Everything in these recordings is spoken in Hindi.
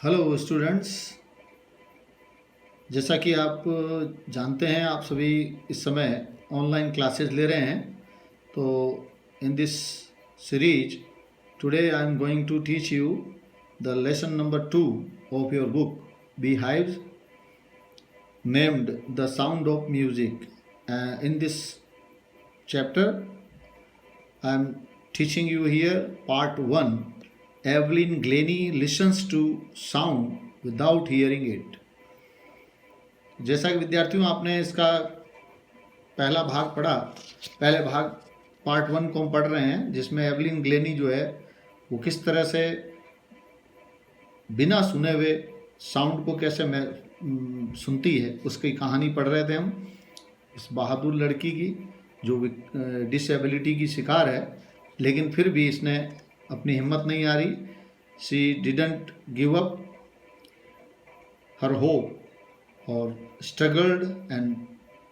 हेलो स्टूडेंट्स, जैसा कि आप जानते हैं, आप सभी इस समय ऑनलाइन क्लासेस ले रहे हैं। तो in this series today I am going to teach you the lesson number 2 of your book Beehives, named The Sound of Music. In this chapter I am teaching you here part 1. Evelyn Glennie listens to sound without hearing it. जैसा कि विद्यार्थियों आपने इसका पहला भाग पढ़ा, पहले भाग पार्ट 1 को हम पढ़ रहे हैं, जिसमें एवलिन ग्लेनी जो है वो किस तरह से बिना सुने हुए साउंड को कैसे सुनती है, उसकी कहानी पढ़ रहे थे हम। इस बहादुर लड़की की जो डिसेबिलिटी की शिकार है, लेकिन फिर भी इसने अपनी हिम्मत नहीं हारी। She didn't give up her hope और struggled and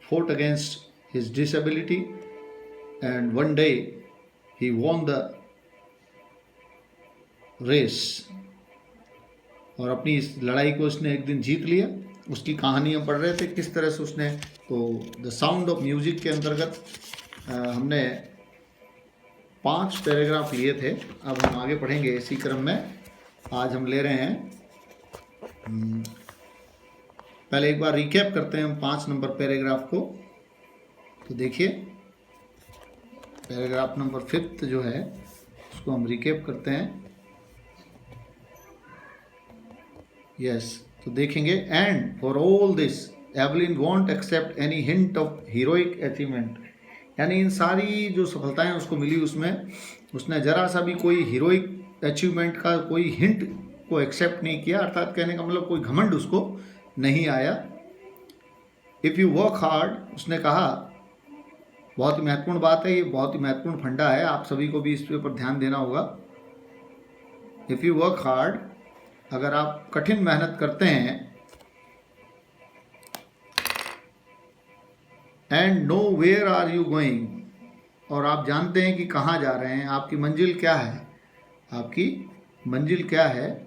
fought against his disability, and one day he won the race. और अपनी इस लड़ाई को उसने एक दिन जीत लिया। उसकी कहानी हम पढ़ रहे थे किस तरह से उसने, तो द साउंड ऑफ म्यूजिक के अंतर्गत हमने 5 पैराग्राफ लिए थे। अब हम आगे पढ़ेंगे इसी क्रम में। आज हम ले रहे हैं, पहले एक बार रिकैप करते हैं हम 5 नंबर पैराग्राफ को। तो देखिए, पैराग्राफ नंबर 5 जो है उसको हम रिकैप करते हैं। यस, तो देखेंगे, and for all this Evelyn won't accept any hint of heroic achievement. यानी इन सारी जो सफलताएं उसको मिली, उसमें उसने जरा सा भी कोई हीरोइक अचीवमेंट का कोई हिंट को एक्सेप्ट नहीं किया। अर्थात कहने का मतलब कोई घमंड उसको नहीं आया। इफ़ यू वर्क हार्ड, उसने कहा, बहुत ही महत्वपूर्ण बात है, ये बहुत ही महत्वपूर्ण फंडा है, आप सभी को भी इस पर ध्यान देना होगा। इफ़ यू वर्क हार्ड, अगर आप कठिन मेहनत करते हैं, and no where are you going, और आप जानते हैं कि कहाँ जा रहे हैं, आपकी मंजिल क्या है, आपकी मंजिल क्या है,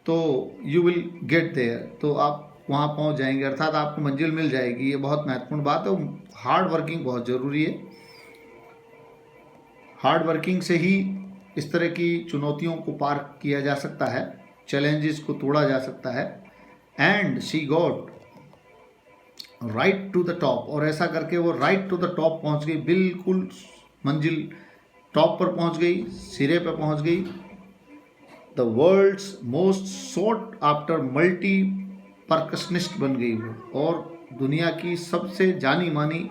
तो यू विल गेट देयर, तो आप वहाँ पहुँच जाएंगे, अर्थात आपको मंजिल मिल जाएगी। ये बहुत महत्वपूर्ण बात है। हार्ड वर्किंग बहुत ज़रूरी है। हार्ड वर्किंग से ही इस तरह की चुनौतियों को पार किया जा सकता है, चैलेंजेस को तोड़ा जा सकता है। And she got right to the top, और ऐसा करके वो राइट टू द टॉप पहुँच गई, बिल्कुल मंजिल टॉप पर पहुँच गई, सिरे पर पहुँच गई। The world's most sought after multi percussionist बन गई वो, और दुनिया की सबसे जानी मानी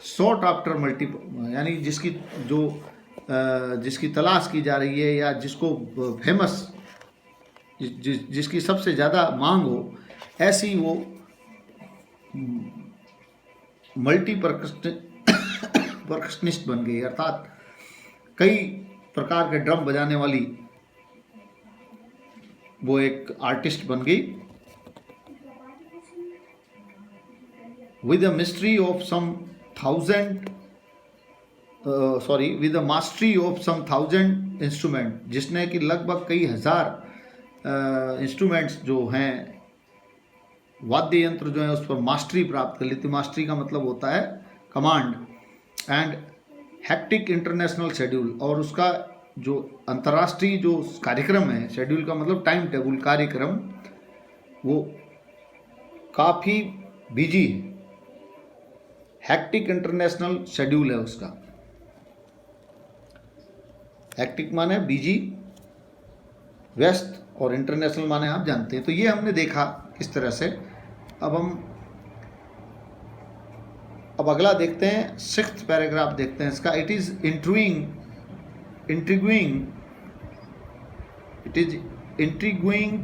सॉट आफ्टर मल्टी, यानी जिसकी तलाश की जा रही है, या जिसको फेमस, जिसकी सबसे ज़्यादा मांग हो, ऐसी वो मल्टी परकशनिस्ट बन गई। अर्थात कई प्रकार के ड्रम बजाने वाली वो एक आर्टिस्ट बन गई। with the mastery of some 1000 instrument, जिसने कि लगभग कई हजार इंस्ट्रूमेंट्स जो हैं, वाद्य यंत्र जो हैं, उस पर मास्टरी प्राप्त कर ली थी। मास्टरी का मतलब होता है command. And hectic international schedule, और उसका जो अंतर्राष्ट्रीय जो कार्यक्रम है, शेड्यूल का मतलब टाइम टेबल, कार्यक्रम, वो काफ़ी बिजी है। हेक्टिक इंटरनेशनल शेड्यूल है उसका। हेक्टिक माने बिजी, व्यस्त, और इंटरनेशनल माने आप जानते हैं। तो ये हमने देखा किस तरह से। अब अगला देखते हैं, 6th पैराग्राफ देखते हैं इसका। It is intriguing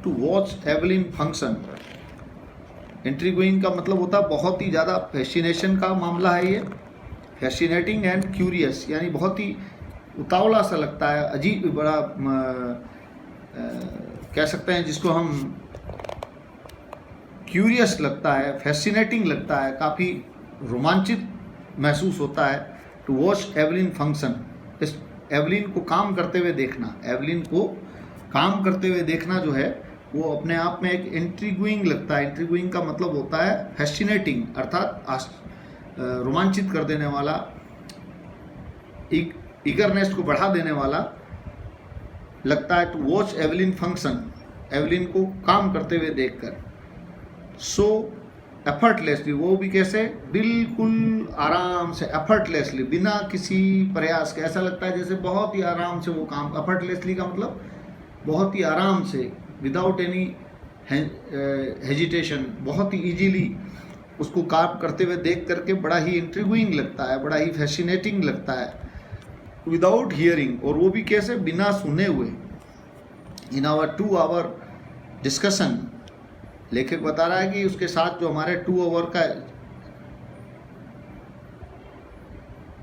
to watch Evelyn function. Intriguing का मतलब होता है बहुत ही ज़्यादा फैसिनेशन का मामला है ये। फैसिनेटिंग एंड क्यूरियस, यानी बहुत ही उतावला सा लगता है, अजीब, बड़ा कह सकते हैं जिसको हम, क्यूरियस लगता है, फैसिनेटिंग लगता है, काफ़ी रोमांचित महसूस होता है। To watch Evelyn function, Evelyn को काम करते हुए देखना, एवलिन को काम करते हुए देखना जो है वो अपने आप में एक इंट्रिग्विंग लगता है। इंट्रिग्विंग का मतलब होता है फैसिनेटिंग, अर्थात रोमांचित कर देने वाला, ईगरनेस को बढ़ा देने वाला लगता है। To watch Evelyn function, Evelyn को काम करते हुए देखकर। सो एफर्टलेसली, वो भी कैसे, बिल्कुल आराम से, एफर्टलेसली, बिना किसी प्रयास के। ऐसा लगता है जैसे बहुत ही आराम से वो काम, एफर्टलेसली का मतलब बहुत ही आराम से, विदाउट एनी हेजिटेशन, बहुत ही इजीली उसको काम करते हुए देख करके बड़ा ही इंट्रिग्विंग लगता है, बड़ा ही फैसिनेटिंग लगता है। विदाउट हियरिंग, और वो भी कैसे, बिना सुने हुए। इन आवर 2 आवर डिस्कशन, लेखक बता रहा है कि उसके साथ जो हमारे 2 आवर का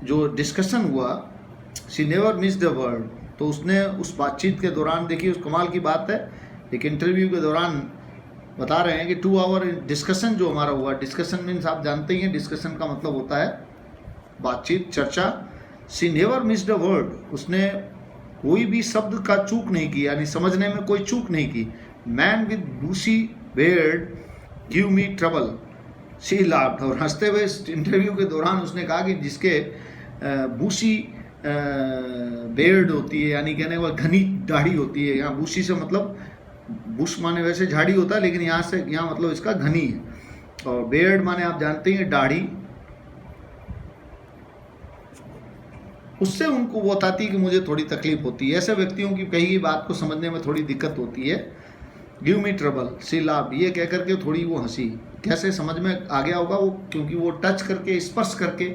जो डिस्कशन हुआ, she never missed a word, तो उसने उस बातचीत के दौरान, देखिए उस कमाल की बात है, एक इंटरव्यू के दौरान बता रहे हैं कि 2 आवर डिस्कशन जो हमारा हुआ, डिस्कशन मीन्स आप जानते ही हैं, डिस्कशन का मतलब होता है बातचीत, चर्चा। She never missed a word, उसने कोई भी शब्द का चूक नहीं की, यानी समझने में कोई चूक नहीं की। Man with Bussy Baird give me trouble, she laughed, और हंसते हुए इस इंटरव्यू के दौरान उसने कहा कि जिसके बूसी बेयर्ड होती है, यानी कहने का घनी दाढ़ी होती है, यहाँ बूसी से मतलब बुश माने वैसे झाड़ी होता है, लेकिन यहाँ मतलब इसका घनी है, और बेयर्ड माने आप जानते हैं दाढ़ी, उससे उनको वो बताती है कि मुझे थोड़ी तकलीफ होती है। ऐसे व्यक्तियों की कही गई बात को समझने में थोड़ी दिक्कत होती है। Give me trouble, she laughed, ये कह करके थोड़ी वो हंसी। कैसे समझ में आ गया होगा वो, क्योंकि वो टच करके, स्पर्श करके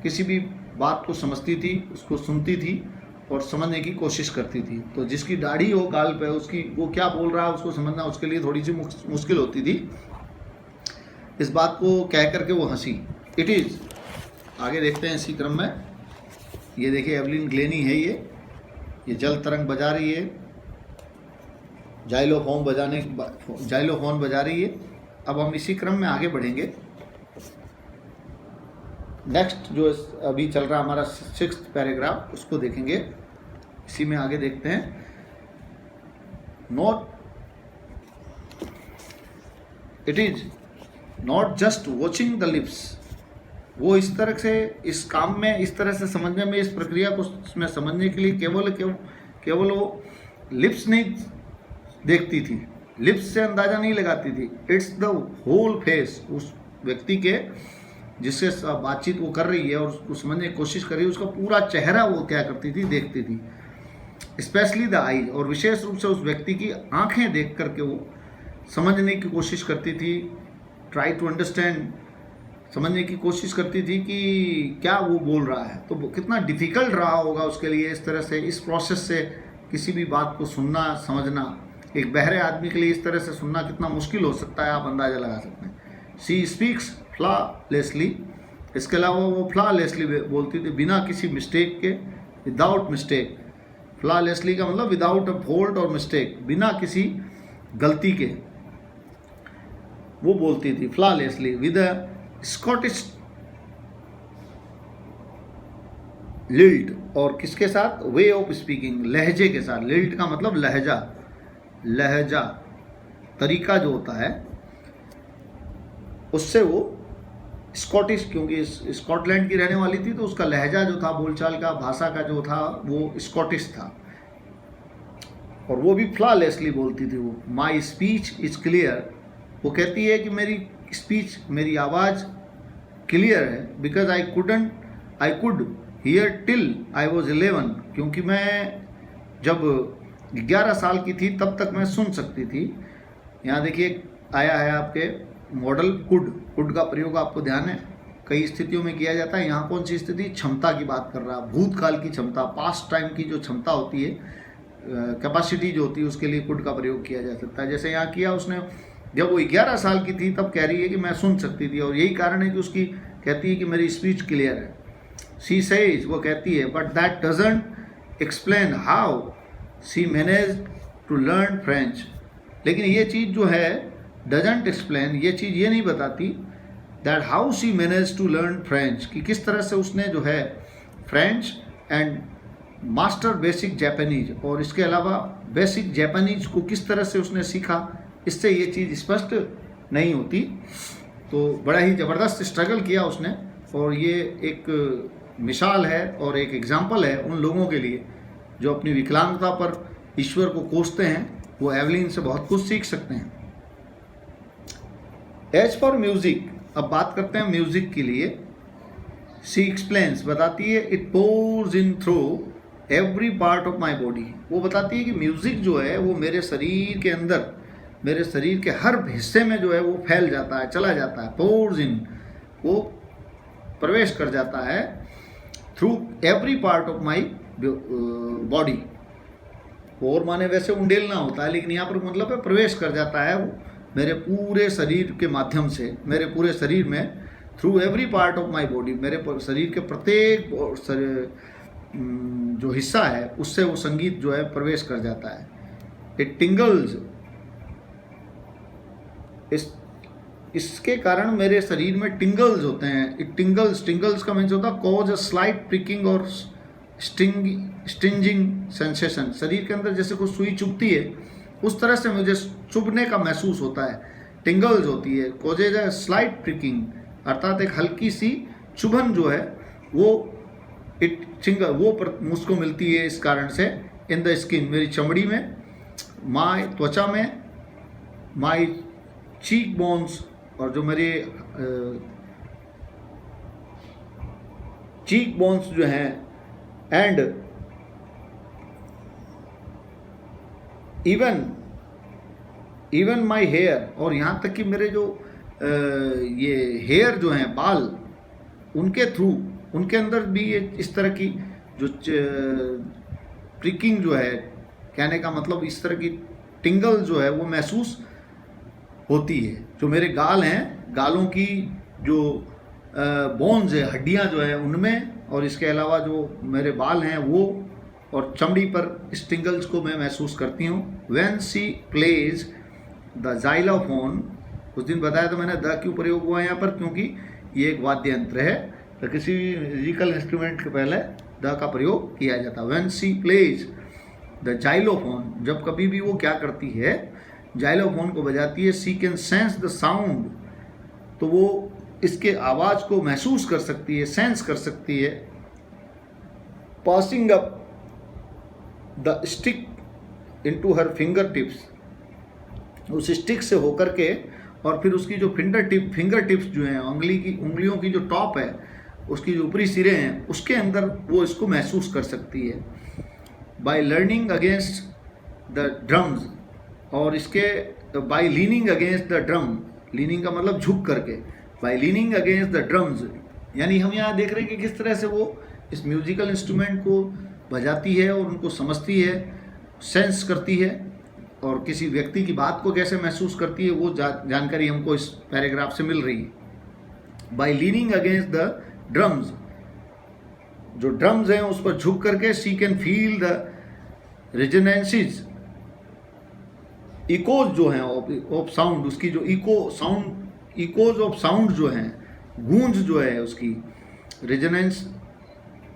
किसी भी बात को समझती थी, उसको सुनती थी और समझने की कोशिश करती थी। तो जिसकी दाढ़ी हो गाल पे, उसकी वो क्या बोल रहा है उसको समझना उसके लिए थोड़ी सी मुश्किल होती थी। इस बात को कह करके वो हंसी। इट इज़, आगे देखते हैं इसी क्रम में। ये देखिए एवलिन ग्लेनी है, ये जल तरंग बजा रही है, जाइलोफोन बजा रही है। अब हम इसी क्रम में आगे बढ़ेंगे। नेक्स्ट जो अभी चल रहा हमारा 6th पैराग्राफ, उसको देखेंगे, इसी में आगे देखते हैं। Not, it is not just watching the lips, वो इस तरह से इस काम में, इस तरह से समझने में, इस प्रक्रिया को उसमें समझने के लिए केवल वो लिप्स नहीं देखती थी, लिप्स से अंदाजा नहीं लगाती थी। इट्स द होल फेस, उस व्यक्ति के जिससे बातचीत वो कर रही है और उसको समझने की कोशिश कर रही है, उसका पूरा चेहरा वो क्या करती थी, देखती थी। स्पेशली द आईज, और विशेष रूप से उस व्यक्ति की आंखें देख करके वो समझने की कोशिश करती थी। ट्राई टू अंडरस्टैंड, समझने की कोशिश करती थी कि क्या वो बोल रहा है। तो कितना डिफिकल्ट रहा होगा उसके लिए इस तरह से, इस प्रोसेस से किसी भी बात को सुनना, समझना। एक बहरे आदमी के लिए इस तरह से सुनना कितना मुश्किल हो सकता है, आप अंदाज़ा लगा सकते हैं। शी स्पीक्स फ्लॉलेसली, इसके अलावा वो फ्लॉलेसली बोलती थी, बिना किसी मिस्टेक के, विदाउट मिस्टेक। फ्लॉलेसली का मतलब विदाउट अ फॉल्ट और मिस्टेक, बिना किसी गलती के वो बोलती थी, flawlessly. With a Scottish lilt, और किसके साथ, वे ऑफ स्पीकिंग, लहजे के साथ। लिल्ट का मतलब लहजा, लहजा तरीका जो होता है, उससे वो स्कॉटिश, क्योंकि स्कॉटलैंड की रहने वाली थी, तो उसका लहजा जो था, बोलचाल का, भाषा का जो था, वो स्कॉटिश था। और वो भी फ्लॉलेसली बोलती थी वो। माई स्पीच इज क्लियर, वो कहती है कि मेरी स्पीच, मेरी आवाज़ क्लियर है। Because I could hear till I was 11, क्योंकि मैं जब 11 साल की थी तब तक मैं सुन सकती थी। यहाँ देखिए आया है आपके मॉडल कुड का प्रयोग आपको ध्यान है, कई स्थितियों में किया जाता है। यहाँ कौन सी स्थिति, क्षमता की बात कर रहा है, भूतकाल की क्षमता, पास्ट टाइम की जो क्षमता होती है, कैपेसिटी जो होती है, उसके लिए कुड का प्रयोग किया जा सकता है। जैसे यहाँ किया उसने, जब वो 11 साल की थी तब कह रही है कि मैं सुन सकती थी, और यही कारण है कि उसकी कहती है कि मेरी स्पीच क्लियर है। शी सेज, वो कहती है, but that doesn't explain how she manage to learn French, लेकिन ये चीज़ जो है डजंट एक्सप्लेन, ये चीज़ ये नहीं बताती that how she manage to learn French, कि किस तरह से उसने जो है French and master basic Japanese, और इसके अलावा बेसिक जापानीज को किस तरह से उसने सीखा, इससे ये चीज़ स्पष्ट नहीं होती। तो बड़ा ही ज़बरदस्त स्ट्रगल किया उसने, और ये एक मिसाल है और एक एग्जाम्पल है उन लोगों के लिए जो अपनी विकलांगता पर ईश्वर को कोसते हैं। वो एवलिन से बहुत कुछ सीख सकते हैं। एज फॉर म्यूजिक, अब बात करते हैं म्यूजिक के लिए। शी एक्सप्लेन्स, बताती है, it pores in through every part of my body. वो बताती है कि म्यूजिक जो है वो मेरे शरीर के अंदर, मेरे शरीर के हर हिस्से में जो है वो फैल जाता है, चला जाता है। पोर्स इन, वो प्रवेश कर जाता है through every part of my body. और माने वैसे उंडेलना होता है, लेकिन यहाँ पर मतलब है प्रवेश कर जाता है वो मेरे पूरे शरीर के माध्यम से, मेरे पूरे शरीर में, through every part of my body, मेरे शरीर के प्रत्येक जो हिस्सा है उससे वो संगीत जो है प्रवेश कर जाता है। इट टिंगल्स, इसके कारण मेरे शरीर में टिंगल्स होते हैं। इट टिंगल्स, टिंगल्स का मीन्स होता है कॉज अ स्लाइट प्रिकिंग और स्टिंजिंग सेंसेशन। शरीर के अंदर जैसे कोई सुई चुभती है उस तरह से मुझे चुभने का महसूस होता है। टिंगल्स होती है, कॉजेज अ स्लाइट प्रिकिंग, अर्थात एक हल्की सी चुभन जो है वो इट चिंगल, वो मुझको मिलती है इस कारण से। इन द स्किन, मेरी चमड़ी में, माई त्वचा में, माई चीक बोन्स, और जो मेरे चीक बोन्स जो हैं, एंड इवन माई हेयर, और यहाँ तक कि मेरे जो ये हेयर जो हैं, बाल, उनके थ्रू, उनके अंदर भी ये इस तरह की जो प्रिकिंग जो है, कहने का मतलब इस तरह की टिंगल जो है वो महसूस होती है। जो मेरे गाल हैं, गालों की जो बोन्स है, हड्डियां जो है उनमें, और इसके अलावा जो मेरे बाल हैं वो, और चमड़ी पर इस टिंगल्स को मैं महसूस करती हूँ। When she plays the xylophone, उस दिन बताया तो मैंने द क्यों प्रयोग हुआ यहाँ पर, क्योंकि ये एक वाद्य यंत्र है, तो किसी भी म्यूजिकल इंस्ट्रूमेंट के पहले द का प्रयोग किया जाता है। When she plays the xylophone, जब कभी भी वो क्या करती है, जाइलोफोन को बजाती है, she can sense the sound, तो वो इसके आवाज़ को महसूस कर सकती है, सेंस कर सकती है। Passing up the stick into her finger tips, उस स्टिक से होकर के, और फिर उसकी जो फिंगर टिप्स जो हैं, उंगलियों की जो टॉप है, उसकी जो ऊपरी सिरे हैं, उसके अंदर वो इसको महसूस कर सकती है। By learning against the drums, और इसके by leaning against the drum, leaning का मतलब झुक करके, by leaning against the drums, यानी हम यहाँ देख रहे हैं कि किस तरह से वो इस म्यूजिकल इंस्ट्रूमेंट को बजाती है और उनको समझती है, सेंस करती है, और किसी व्यक्ति की बात को कैसे महसूस करती है वो जानकारी हमको इस पैराग्राफ से मिल रही है। By leaning against the drums, जो ड्रम्स हैं उस पर झुक करके, she can feel the resonances, echoes जो हैं ऑफ साउंड, उसकी जो इकोज ऑफ साउंड जो हैं, गूंज जो है उसकी,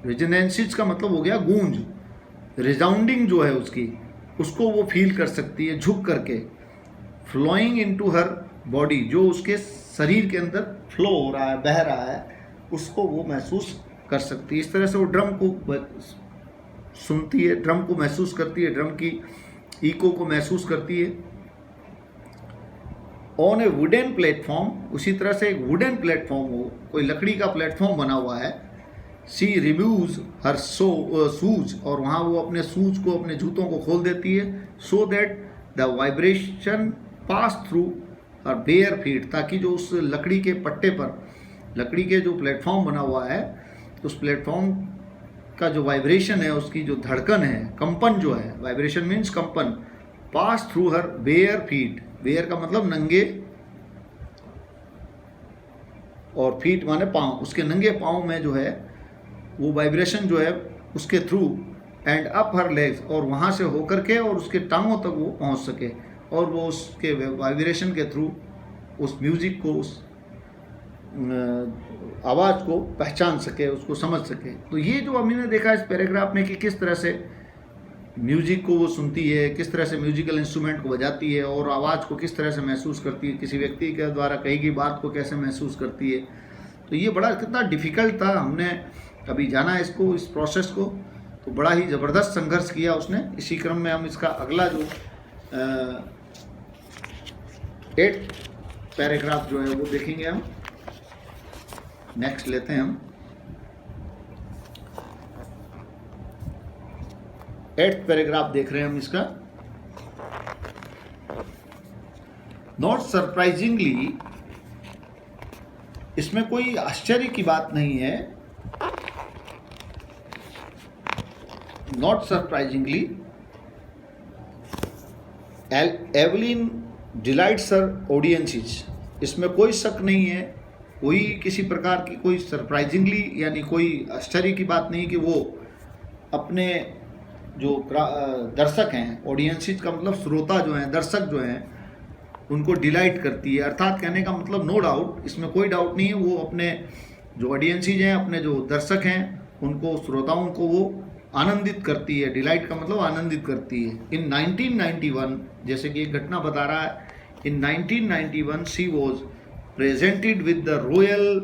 रेजोनेंसेस का मतलब हो गया गूंज, रिजाउंडिंग जो है उसकी, उसको वो फील कर सकती है झुक करके। फ्लोइंग इनटू हर बॉडी, जो उसके शरीर के अंदर फ्लो हो रहा है, बह रहा है, उसको वो महसूस कर सकती है। इस तरह से वो ड्रम को सुनती है, ड्रम को महसूस करती है, ड्रम की इको को महसूस करती है। ऑन ए वुडन प्लेटफॉर्म, उसी तरह से एक वुडन प्लेटफॉर्म हो, कोई लकड़ी का प्लेटफॉर्म बना हुआ है, शी रिव्यूज हर शूज, और वहाँ वो अपने शूज को, अपने जूतों को खोल देती है, so that the vibration pass through her bare feet, ताकि जो उस लकड़ी के पट्टे पर, लकड़ी के जो प्लेटफॉर्म बना हुआ है, तो उस प्लेटफॉर्म का जो वाइब्रेशन है, उसकी जो धड़कन है, कंपन जो है, वाइब्रेशन मीन्स कंपन, पास थ्रू हर बेयर फीट, बेयर का मतलब नंगे, और फीट माने पाँव, उसके नंगे पाँव में जो है वो वाइब्रेशन जो है उसके through, and up her legs, और वहाँ से होकर के और उसके टांगों तक वो पहुँच सके, और वो उसके वाइब्रेशन के थ्रू उस म्यूज़िक को, उस आवाज़ को पहचान सके, उसको समझ सके। तो ये जो हमने देखा इस पैराग्राफ में कि किस तरह से म्यूजिक को वो सुनती है, किस तरह से म्यूजिकल इंस्ट्रूमेंट को बजाती है और आवाज़ को किस तरह से महसूस करती है, किसी व्यक्ति के द्वारा कही गई बात को कैसे महसूस करती है। तो ये बड़ा कितना डिफ़िकल्ट था, हमने अभी जाना इसको, इस प्रोसेस को, तो बड़ा ही ज़बरदस्त संघर्ष किया उसने। इसी क्रम में हम इसका अगला जो 8th पैराग्राफ जो है वो देखेंगे हम। नेक्स्ट लेते हैं हम 8th पैराग्राफ देख रहे हैं हम इसका। नॉट सरप्राइजिंगली, इसमें कोई आश्चर्य की बात नहीं है। Not surprisingly Evelyn delights her audiences, इसमें कोई शक नहीं है, कोई किसी प्रकार की कोई सरप्राइजिंगली यानी कोई आश्चर्य की बात नहीं कि वो अपने जो दर्शक हैं, ऑडियंसेस का मतलब श्रोता जो हैं, दर्शक जो हैं, उनको डिलाइट करती है। अर्थात कहने का मतलब नो डाउट, इसमें कोई डाउट नहीं है, वो अपने जो ऑडियंसेस हैं, अपने जो दर्शक हैं, उनको, श्रोताओं को वो आनंदित करती है। डिलाइट का मतलब आनंदित करती है। इन 1991, जैसे कि एक घटना बता रहा है, इन 1991 she was presented with the royal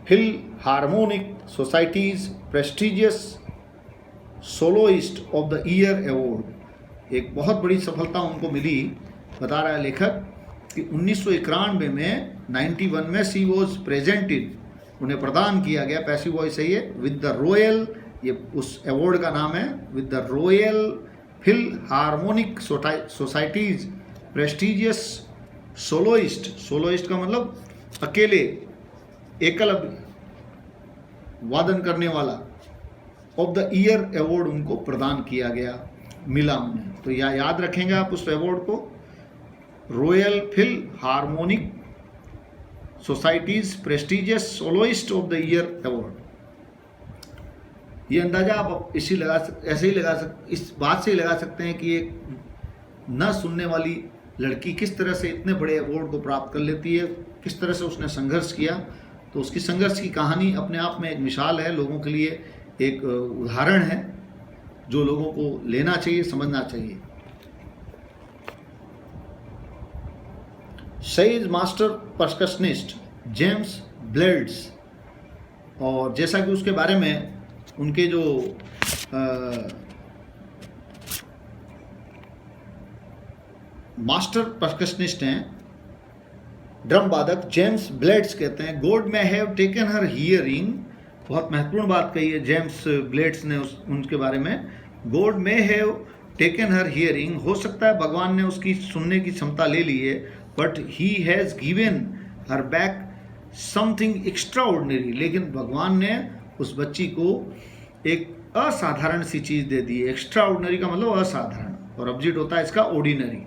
Philharmonic societies prestigious soloist of the year award. एक बहुत बड़ी सफलता उनको मिली, बता रहा है लेखक, कि 1991 में 91 में शी वॉज प्रेजेंटेड, उन्हें प्रदान किया गया, पैसिव वॉइस है ये, विद द रॉयल, ये उस अवार्ड का नाम है, with the royal Philharmonic societies prestigious soloist. Soloist का मतलब अकेले, एकल वादन करने वाला, ऑफ द ईयर अवार्ड उनको प्रदान किया गया, मिला उन्हें। तो याद रखेंगे आप उस अवार्ड को, royal Philharmonic societies prestigious soloist of the year award. ये अंदाजा आप ऐसे ही लगा सकते, इस बात से ही लगा सकते हैं कि एक न सुनने वाली लड़की किस तरह से इतने बड़े अवार्ड को प्राप्त कर लेती है, किस तरह से उसने संघर्ष किया। तो उसकी संघर्ष की कहानी अपने आप में एक मिसाल है, लोगों के लिए एक उदाहरण है, जो लोगों को लेना चाहिए, समझना चाहिए। Says master percussionist James blades, और जैसा कि उसके बारे में उनके जो मास्टर परकशनिस्ट हैं, ड्रम वादक जेम्स ब्लेड्स कहते हैं, God may have taken her hearing, बहुत महत्वपूर्ण बात कही है जेम्स ब्लेड्स ने उनके बारे में, God may have taken her hearing, हो सकता है भगवान ने उसकी सुनने की क्षमता ले ली है, but he has given her back something extraordinary, लेकिन भगवान ने उस बच्ची को एक असाधारण सी चीज़ दे दी है। एक्स्ट्राऑर्डिनरी का मतलब असाधारण, और ऑब्जेक्ट होता है इसका ऑर्डिनरी,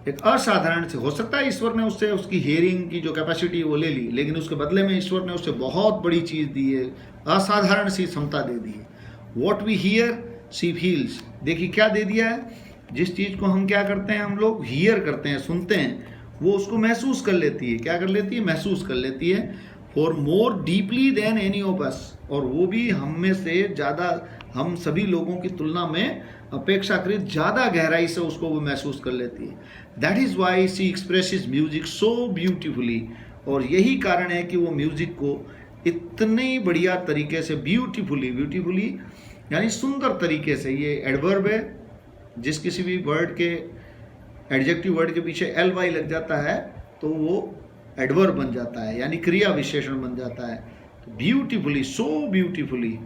एक असाधारण से। हो सकता है ईश्वर ने उससे उसकी हियरिंग की जो कैपेसिटी है वो ले ली, लेकिन उसके बदले में ईश्वर ने उससे बहुत बड़ी चीज़ दी है, असाधारण सी क्षमता दे दी है। What we hear she feels, देखिए क्या दे दिया है, जिस चीज़ को हम क्या करते हैं, हम लोग हियर करते हैं, सुनते हैं, वो उसको महसूस कर लेती है। क्या कर लेती है? महसूस कर लेती है। For more deeply than any of us, और वो भी हम में से ज़्यादा, हम सभी लोगों की तुलना में अपेक्षाकृत ज़्यादा गहराई से उसको वो महसूस कर लेती है। That is why she expresses music so beautifully, और यही कारण है कि वो म्यूजिक को इतनी बढ़िया तरीके से, ब्यूटीफुली यानी सुंदर तरीके से, ये एडवर्ब है, जिस किसी भी वर्ड के, एडजेक्टिव वर्ड के पीछे ly लग जाता है तो वो एडवर्ब बन जाता है, यानी क्रिया विशेषण बन जाता है। तो ब्यूटीफुली, सो ब्यूटीफुली,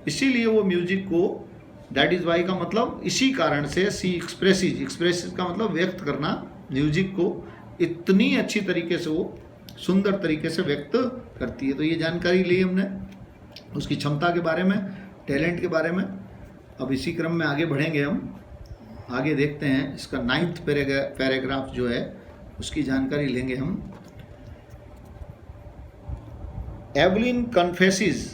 इसीलिए वो म्यूजिक को, दैट इज़ वाई का मतलब इसी कारण से, सी एक्सप्रेसिस का मतलब व्यक्त करना, म्यूजिक को इतनी अच्छी तरीके से, वो सुंदर तरीके से व्यक्त करती है। तो ये जानकारी ली हमने उसकी क्षमता के बारे में, टैलेंट के बारे में। अब इसी क्रम में आगे बढ़ेंगे, हम आगे देखते हैं इसका 9th पैराग्राफ जो है उसकी जानकारी लेंगे हम। एवलिन कन्फेसिस,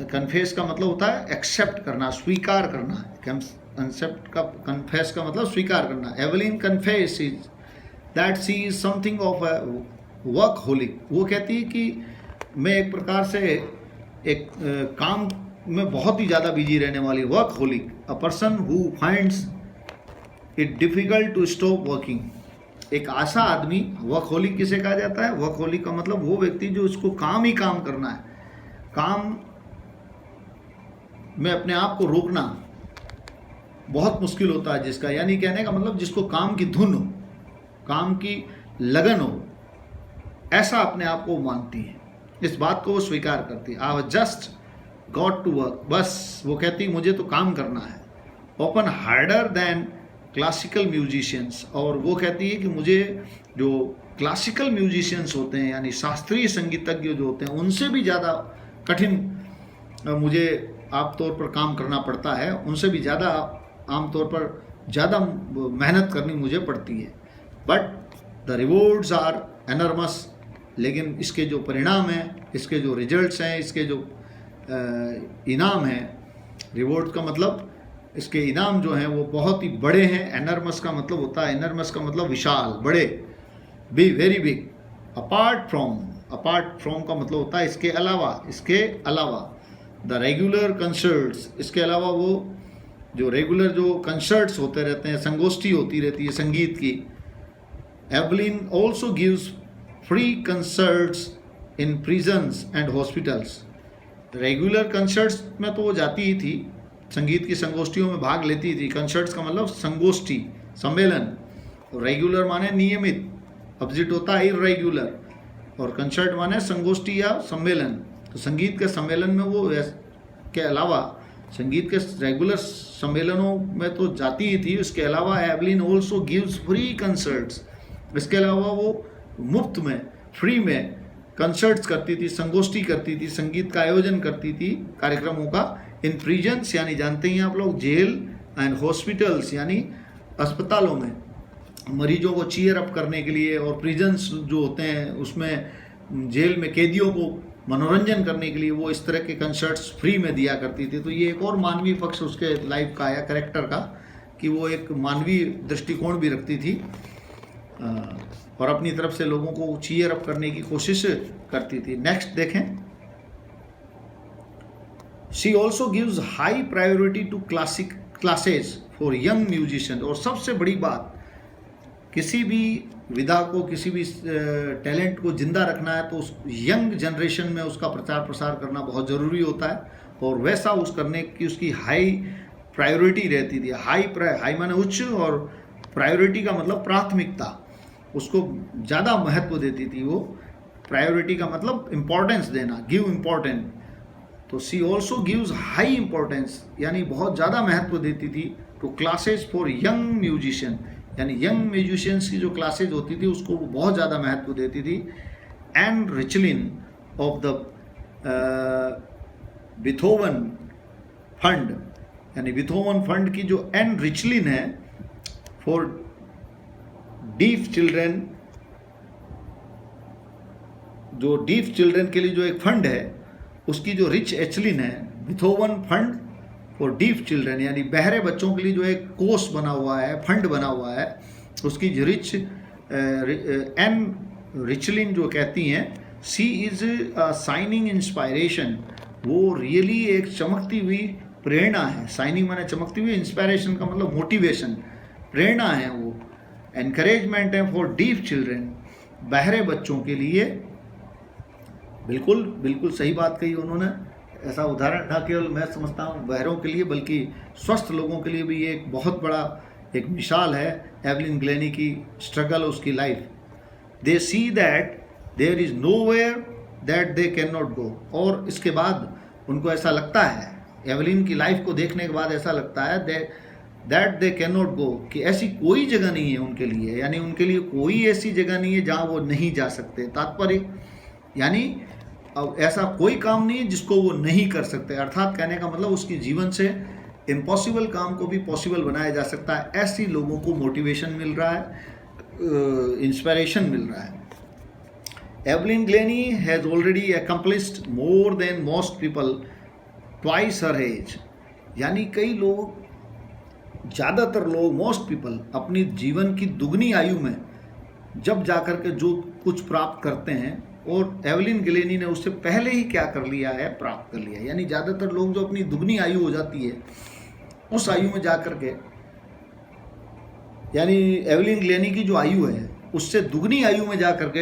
कन्फेस का मतलब होता है एक्सेप्ट करना, स्वीकार करना। कंसेप्ट का, कन्फेस का मतलब स्वीकार करना। Evelyn confesses that she is something of a workaholic, वो कहती है कि मैं एक प्रकार से एक काम में बहुत ही ज़्यादा बिजी रहने वाली, workaholic, a person who finds it difficult to stop working. एक ऐसा आदमी, वर्कहोलिक किसे कहा जाता है? वर्कहोलिक का मतलब वो व्यक्ति जो उसको काम ही काम करना है, काम में अपने आप को रोकना बहुत मुश्किल होता है जिसका, यानी कहने का मतलब जिसको काम की धुन हो, काम की लगन हो, ऐसा अपने आप को मानती है, इस बात को वो स्वीकार करती है। I just got to work, बस वो कहती मुझे तो काम करना है। Open harder than classical musicians, और वो कहती है कि मुझे जो क्लासिकल म्यूजिशियंस होते हैं यानी शास्त्रीय संगीतज्ञ जो होते हैं उनसे भी ज़्यादा कठिन मुझे आमतौर पर काम करना पड़ता है, उनसे भी ज़्यादा आमतौर पर ज़्यादा मेहनत करनी मुझे पड़ती है। बट द रिवॉर्ड्स आर एनर्मस, लेकिन इसके जो परिणाम हैं, इसके जो रिजल्ट्स हैं, इसके जो इनाम हैं, रिवॉर्ड का मतलब इसके इनाम जो हैं वो बहुत ही बड़े हैं। एनर्मस का मतलब होता है, एनर्मस का मतलब विशाल, बड़े, be very big. Apart from का मतलब होता है इसके अलावा। द रेगुलर कंसर्ट्स, इसके अलावा वो जो रेगुलर जो कंसर्ट्स होते रहते हैं, संगोष्ठी होती रहती है संगीत की। Evelyn also gives free concerts in prisons and hospitals. Regular concerts में तो वो जाती ही थी, संगीत की संगोष्ठियों में भाग लेती थी। कंसर्ट्स का मतलब संगोष्ठी, सम्मेलन। रेगुलर माने नियमित, अपोजिट होता है इर्रेगुलर, और कंसर्ट माने संगोष्ठी या सम्मेलन। तो संगीत के सम्मेलन में वो के अलावा संगीत के रेगुलर सम्मेलनों में तो जाती ही थी, उसके अलावा Evelyn also gives free concerts, इसके अलावा वो मुफ्त में, फ्री में कंसर्ट्स करती थी, संगोष्ठी करती थी, संगीत का आयोजन करती थी, कार्यक्रमों का। इन प्रिजन्स यानी जानते ही आप लोग, जेल, एंड हॉस्पिटल्स यानी अस्पतालों में मरीजों को चीयर अप करने के लिए, और प्रिजन्स जो होते हैं उसमें जेल में कैदियों को मनोरंजन करने के लिए वो इस तरह के कंसर्ट्स फ्री में दिया करती थी। तो ये एक और मानवीय पक्ष उसके लाइफ का आया, कैरेक्टर का, कि वो एक मानवीय दृष्टिकोण भी रखती थी और अपनी तरफ से लोगों को चीयर अप करने की कोशिश करती थी। नेक्स्ट देखें, she also gives high priority to classes for young musician. और सबसे बड़ी बात, किसी भी विधा को, किसी भी टैलेंट को जिंदा रखना है तो उस यंग जनरेशन में उसका प्रचार प्रसार करना बहुत ज़रूरी होता है, और वैसा उस करने की उसकी हाई प्रायोरिटी रहती थी। हाई माने उच्च, और प्रायोरिटी का मतलब प्राथमिकता, उसको ज़्यादा महत्व देती थी वो। प्रायोरिटी का मतलब इम्पोर्टेंस देना, गिव इम्पोर्टेंट। तो she also gives high importance यानी बहुत ज़्यादा महत्व देती थी to classes for young musician, यानी यंग म्यूजिशियंस की जो क्लासेज होती थी उसको वो बहुत ज़्यादा महत्व देती थी। And रिचलिन of the Beethoven fund, यानी बीथोवन फंड की जो एंड रिचलिन है फॉर डीफ चिल्ड्रेन, जो डीफ चिल्ड्रेन के लिए जो एक फंड है उसकी जो रिच एचलिन है, Beethoven fund for deaf children यानी बहरे बच्चों के लिए जो एक कोष बना हुआ है, फंड बना हुआ है, उसकी जो रिच एन रिचलिन जो कहती हैं, सी इज़ अ शाइनिंग इंस्पायरेशन, वो रियली एक चमकती हुई प्रेरणा है। शाइनिंग माने चमकती हुई, इंस्पायरेशन का मतलब मोटिवेशन, प्रेरणा है वो, एनकरेजमेंट है फॉर डीफ चिल्ड्रेन, बहरे बच्चों के लिए। बिल्कुल सही बात कही उन्होंने। ऐसा उदाहरण ना केवल मैं समझता हूँ बहरों के लिए, बल्कि स्वस्थ लोगों के लिए भी ये एक बहुत बड़ा एक मिसाल है एवलिन ग्लेनी की स्ट्रगल, उसकी life. They see that there is nowhere that they can not go, और इसके बाद उनको ऐसा लगता है, एवलिन की लाइफ को देखने के बाद ऐसा लगता है दैट दे कैन नॉट गो, कि ऐसी कोई जगह नहीं है उनके लिए, यानी उनके लिए कोई ऐसी जगह नहीं है जहाँ वो नहीं जा सकते। तात्पर्य यानी अब ऐसा कोई काम नहीं है जिसको वो नहीं कर सकते, अर्थात कहने का मतलब उसकी जीवन से इम्पॉसिबल काम को भी पॉसिबल बनाया जा सकता है। ऐसी लोगों को मोटिवेशन मिल रहा है, इंस्पिरेशन मिल रहा है। Evelyn Glennie has already accomplished more than most people twice her age, यानी कई लोग, ज़्यादातर लोग, मोस्ट पीपल अपनी जीवन की दुगनी आयु में जब जाकर के जो कुछ प्राप्त करते हैं और एवलिन गिलेनी ने उससे पहले ही क्या कर लिया है, प्राप्त कर लिया है। यानी ज़्यादातर लोग जो अपनी दुगनी आयु हो जाती है उस आयु में जा कर के, यानी एवलिन गिलेनी की जो आयु है उससे दुगनी आयु में जा कर के,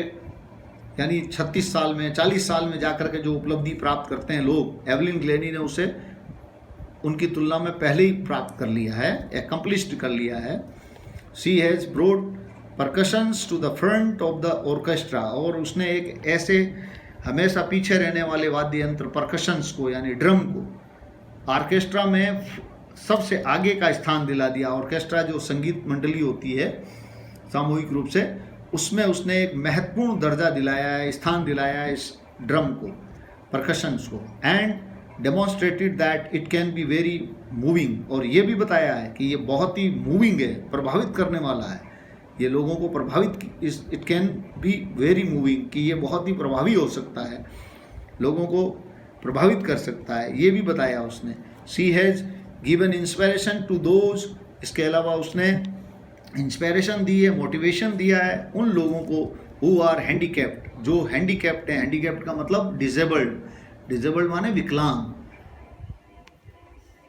यानी 36 साल में 40 साल में जा कर के जो उपलब्धि प्राप्त करते हैं लोग, एवलिन गिलेनी ने उसे उनकी तुलना में पहले ही प्राप्त कर लिया है, एकम्प्लिश्ड कर लिया है। She has brought percussions to the front of the orchestra, और उसने एक ऐसे हमेशा पीछे रहने वाले वाद्य यंत्र परकशंस को, यानी ड्रम को, ऑर्केस्ट्रा में सबसे आगे का स्थान दिला दिया। ऑर्केस्ट्रा जो संगीत मंडली होती है सामूहिक रूप से, उसमें उसने एक महत्वपूर्ण दर्जा दिलाया है, स्थान दिलाया है इस ड्रम को, परकशंस को। And demonstrated that it can be very moving, और ये भी बताया है कि ये बहुत ही मूविंग है, प्रभावित करने वाला है, ये लोगों को प्रभावित, it can be very moving, कि ये बहुत ही प्रभावी हो सकता है, लोगों को प्रभावित कर सकता है, ये भी बताया उसने। She has given inspiration to those, इसके अलावा उसने इंस्पिरेशन दी है, मोटिवेशन दिया है उन लोगों को हु आर हैंडीकैप्ड, जो हैंडीकैप्ड हैं। हैंडीकैप्ड का मतलब डिसेबल्ड, डिसेबल्ड माने विकलांग।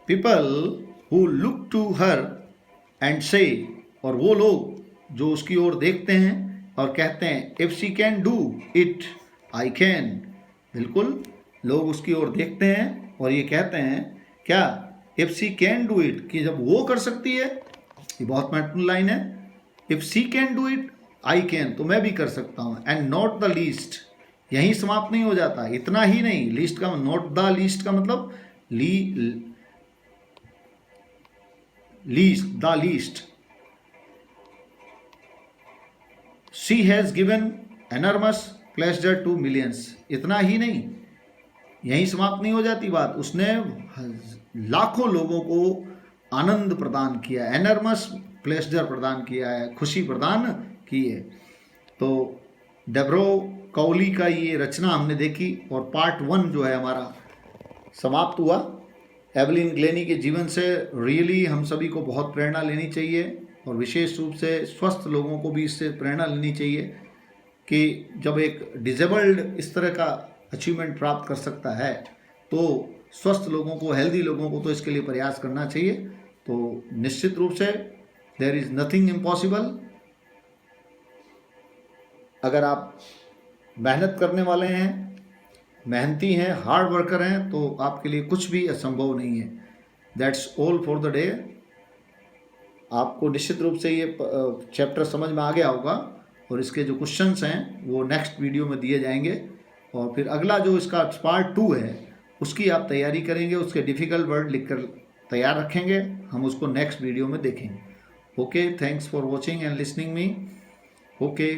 People who look to her and see, और वो लोग जो उसकी ओर देखते हैं और कहते हैं if she can do it I can. बिल्कुल, लोग उसकी ओर देखते हैं और ये कहते हैं क्या, if she can do it, कि जब वो कर सकती है, ये बहुत महत्वपूर्ण लाइन है, if she can do it I can, तो मैं भी कर सकता हूँ। एंड नॉट द लीस्ट, यहीं समाप्त नहीं हो जाता, इतना ही नहीं, लीस्ट का, नॉट द लीस्ट का मतलब least, the least. She has given enormous pleasure to millions, इतना ही नहीं, यहीं समाप्त नहीं हो जाती बात, उसने लाखों लोगों को आनंद प्रदान किया, एनर्मस प्लेजर प्रदान किया है, खुशी प्रदान की है। तो डेब्रो कौली का ये रचना हमने देखी, और पार्ट 1 जो है हमारा समाप्त हुआ। एवलिन गिलेनी के जीवन से रियली हम सभी को बहुत प्रेरणा लेनी चाहिए, और विशेष रूप से स्वस्थ लोगों को भी इससे प्रेरणा लेनी चाहिए कि जब एक डिसेबल्ड इस तरह का अचीवमेंट प्राप्त कर सकता है, तो स्वस्थ लोगों को, हेल्दी लोगों को तो इसके लिए प्रयास करना चाहिए। तो निश्चित रूप से देयर इज़ नथिंग इम्पॉसिबल। अगर आप मेहनत करने वाले हैं, मेहनती हैं, हार्ड वर्कर हैं, तो आपके लिए कुछ भी असंभव नहीं है। That's all for the day. आपको निश्चित रूप से ये चैप्टर समझ में आ गया होगा, और इसके जो क्वेश्चंस हैं वो नेक्स्ट वीडियो में दिए जाएंगे, और फिर अगला जो इसका पार्ट 2 है उसकी आप तैयारी करेंगे, उसके डिफ़िकल्ट वर्ड लिखकर तैयार रखेंगे, हम उसको नेक्स्ट वीडियो में देखेंगे। Okay, thanks for watching and listening me. Okay.